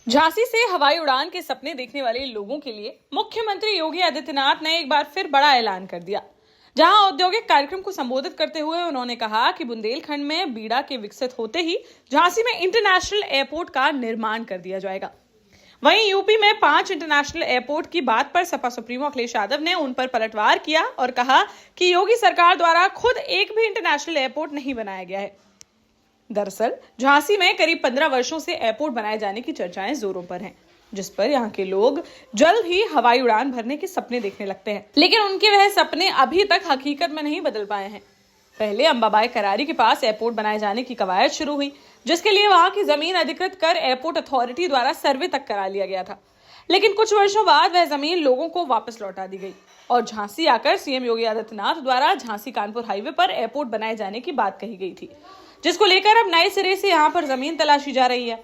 झांसी से हवाई उड़ान के सपने देखने वाले लोगों के लिए मुख्यमंत्री योगी आदित्यनाथ ने एक बार फिर बड़ा ऐलान कर दिया। जहां औद्योगिक कार्यक्रम को संबोधित करते हुए उन्होंने कहा कि बुंदेलखंड में बीड़ा के विकसित होते ही झांसी में इंटरनेशनल एयरपोर्ट का निर्माण कर दिया जाएगा। वहीं यूपी में 5 इंटरनेशनल एयरपोर्ट की बात पर सपा सुप्रीमो अखिलेश यादव ने उन पर पलटवार किया और कहा कि योगी सरकार द्वारा खुद एक भी इंटरनेशनल एयरपोर्ट नहीं बनाया गया है। दरअसल झांसी में करीब 15 वर्षों से एयरपोर्ट बनाए जाने की चर्चाएं जोरों पर हैं, जिस पर यहां के लोग जल्द ही हवाई उड़ान भरने के सपने देखने लगते हैं, लेकिन उनके वह सपने अभी तक हकीकत में नहीं बदल पाए हैं। पहले अंबाबाई करारी के पास एयरपोर्ट बनाए जाने की कवायद शुरू हुई, जिसके लिए वहां की जमीन अधिकृत कर एयरपोर्ट अथॉरिटी द्वारा सर्वे तक करा लिया गया था, लेकिन कुछ वर्षों बाद वह जमीन लोगों को वापस लौटा दी गई और झांसी आकर सीएम योगी आदित्यनाथ द्वारा झांसी कानपुर हाईवे पर एयरपोर्ट बनाए जाने की बात कही गई थी, जिसको लेकर अब नए सिरे से यहां पर जमीन तलाशी जा रही है।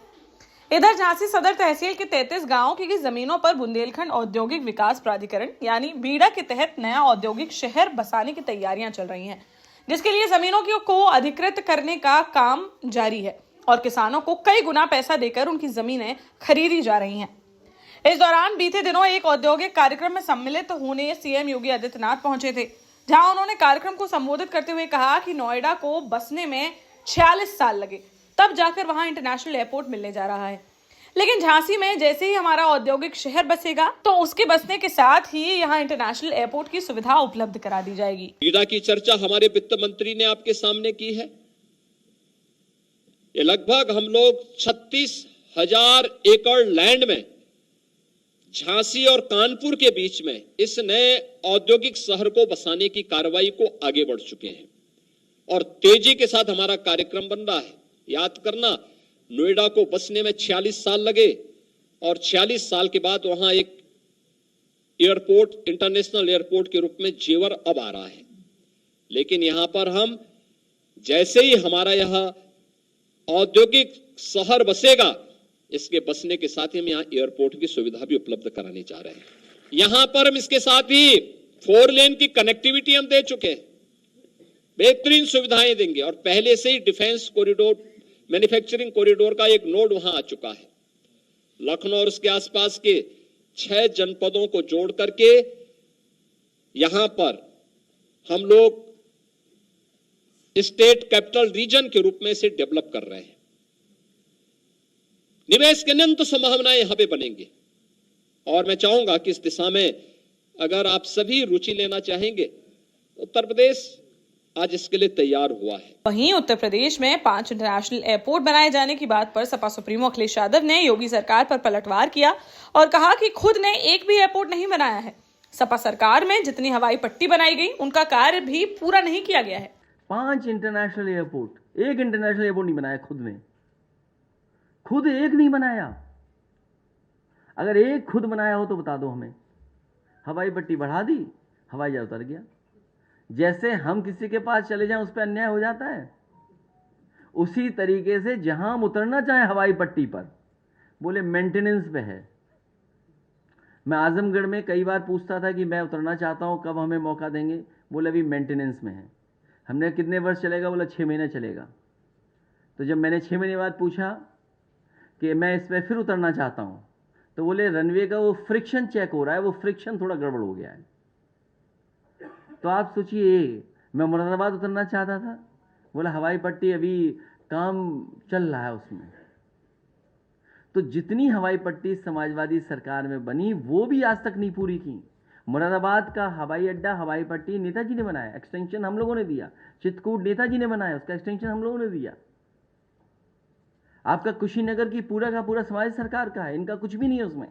इधर झांसी सदर तहसील के 33 गांवों की जमीनों पर बुंदेलखंड औद्योगिक विकास प्राधिकरण यानी बीड़ा के तहत नया औद्योगिक शहर बसाने की तैयारियां चल रही हैं, जिसके लिए जमीनों को अधिकृत करने का काम जारी है और किसानों को कई गुना पैसा देकर उनकी जमीनें खरीदी जा रही हैं। इस दौरान बीते दिनों एक औद्योगिक कार्यक्रम में सम्मिलित होने सीएम योगी आदित्यनाथ पहुंचे थे, जहां उन्होंने कार्यक्रम को संबोधित करते हुए कहा कि नोएडा को बसने में 46 साल लगे, तब जाकर वहां इंटरनेशनल एयरपोर्ट मिलने जा रहा है, लेकिन झांसी में जैसे ही हमारा औद्योगिक शहर बसेगा तो उसके बसने के साथ ही यहां इंटरनेशनल एयरपोर्ट की सुविधा उपलब्ध करा दी जाएगी। बीड़ा की चर्चा हमारे वित्त मंत्री ने आपके सामने की है। ये लगभग हम लोग 36,000 एकड़ लैंड में झांसी और कानपुर के बीच में इस नए औद्योगिक शहर को बसाने की कार्रवाई को आगे बढ़ चुके हैं और तेजी के साथ हमारा कार्यक्रम बन रहा है। याद करना, नोएडा को बसने में 46 साल लगे और 46 साल के बाद वहां एक एयरपोर्ट, इंटरनेशनल एयरपोर्ट के रूप में जेवर अब आ रहा है। लेकिन यहां पर हम जैसे ही हमारा यह औद्योगिक शहर बसेगा, इसके बसने के साथ ही हम यहां एयरपोर्ट की सुविधा भी उपलब्ध कराने जा रहे हैं। यहां पर हम इसके साथ ही 4 लेन की कनेक्टिविटी हम दे चुके हैं, बेहतरीन सुविधाएं देंगे और पहले से ही डिफेंस कॉरिडोर, मैन्युफैक्चरिंग कॉरिडोर का एक नोड वहां आ चुका है। लखनऊ और उसके आसपास के 6 जनपदों को जोड़ करके यहां पर हम लोग स्टेट कैपिटल रीजन के रूप में इसे डेवलप कर रहे हैं। निवेश के अनंत संभावनाएं यहां पे बनेंगे और मैं चाहूंगा कि इस दिशा में अगर आप सभी रुचि लेना चाहेंगे तो उत्तर प्रदेश आज इसके लिए तैयार हुआ है। वहीं उत्तर प्रदेश में 5 इंटरनेशनल एयरपोर्ट बनाए जाने की बात पर सपा सुप्रीमो अखिलेश यादव ने योगी सरकार पर पलटवार किया और कहा कि खुद ने एक भी एयरपोर्ट नहीं बनाया है। सपा सरकार में जितनी हवाई पट्टी बनाई गई उनका कार्य भी पूरा नहीं किया गया है। 5 इंटरनेशनल एयरपोर्ट, एक इंटरनेशनल एयरपोर्ट नहीं बनाया खुद ने, खुद एक नहीं बनाया। अगर एक खुद बनाया हो तो बता दो हमें। हवाई पट्टी बढ़ा दी, हवाई जहाज उतर गया। जैसे हम किसी के पास चले जाएं उस पर अन्याय हो जाता है, उसी तरीके से जहां हम उतरना चाहें हवाई पट्टी पर, बोले मेंटेनेंस पे है। मैं आजमगढ़ में कई बार पूछता था कि मैं उतरना चाहता हूं, कब हमें मौका देंगे? बोले अभी मेंटेनेंस में है। हमने कितने वर्ष चलेगा? बोला 6 महीने चलेगा। तो जब मैंने 6 महीने बाद पूछा कि मैं इस पर फिर उतरना चाहता हूं, तो बोले रनवे का वो फ्रिक्शन चेक हो रहा है, वो फ्रिक्शन थोड़ा गड़बड़ हो गया है। तो आप सोचिए, मैं मुरादाबाद उतरना चाहता था, बोला हवाई पट्टी अभी काम चल रहा है उसमें। तो जितनी हवाई पट्टी समाजवादी सरकार में बनी वो भी आज तक नहीं पूरी की। मुरादाबाद का हवाई अड्डा, हवाई पट्टी नेताजी ने बनाया, एक्सटेंशन हम लोगों ने दिया। चित्रकूट नेताजी ने बनाया, उसका एक्सटेंशन हम लोगों ने दिया। आपका कुशीनगर की पूरा का पूरा समाज सरकार का है, इनका कुछ भी नहीं है उसमें।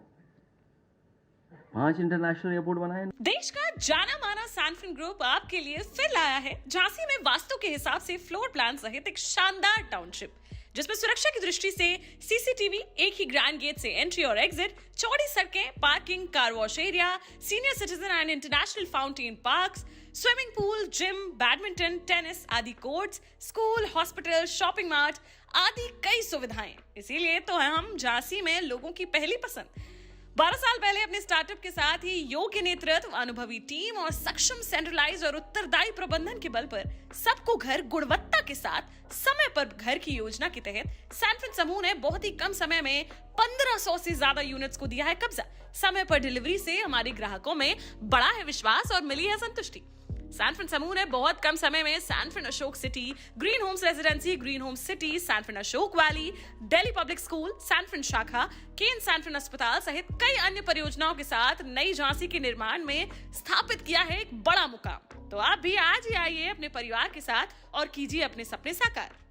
5 इंटरनेशनल एयरपोर्ट बनाए। देश का जाना माना सैनफिन ग्रुप आपके लिए फिर लाया है झांसी में वास्तु के हिसाब से फ्लोर प्लान सहित एक शानदार टाउनशिप, जिसमें सुरक्षा की दृष्टि से सीसीटीवी, एक ही ग्रैंड गेट से एंट्री और एग्जिट, चौड़ी सड़कें, parking, car wash area, senior citizen and international fountain parks, swimming pool, gym, badminton, tennis आदि courts, school, hospital, shopping mart आदि कई सुविधाएं। इसीलिए तो हम झांसी में लोगों की पहली पसंद। 12 साल पहले अपने स्टार्टअप के साथ ही योग्य नेतृत्व, अनुभवी टीम और सक्षम सेंट्रलाइज और उत्तरदायी प्रबंधन के बल पर सबको घर गुणवत्ता के साथ समय पर घर की योजना के तहत सैनफिन समूह ने बहुत ही कम समय में 1500 से ज्यादा यूनिट्स को दिया है कब्जा। समय पर डिलीवरी से हमारे ग्राहकों में बढ़ा है विश्वास और मिली है संतुष्टि। सैनफिन समूह ने बहुत कम समय में Sanfin Ashok city, green homes residency, green homes city, Sanfin Ashok valley, Delhi public school, Sanfin शाखा, केन सैनफिन अस्पताल सहित कई अन्य परियोजनाओं के साथ नई झांसी के निर्माण में स्थापित किया है एक बड़ा मुकाम। तो आप भी आज ही आइए अपने परिवार के साथ और कीजिए अपने सपने साकार।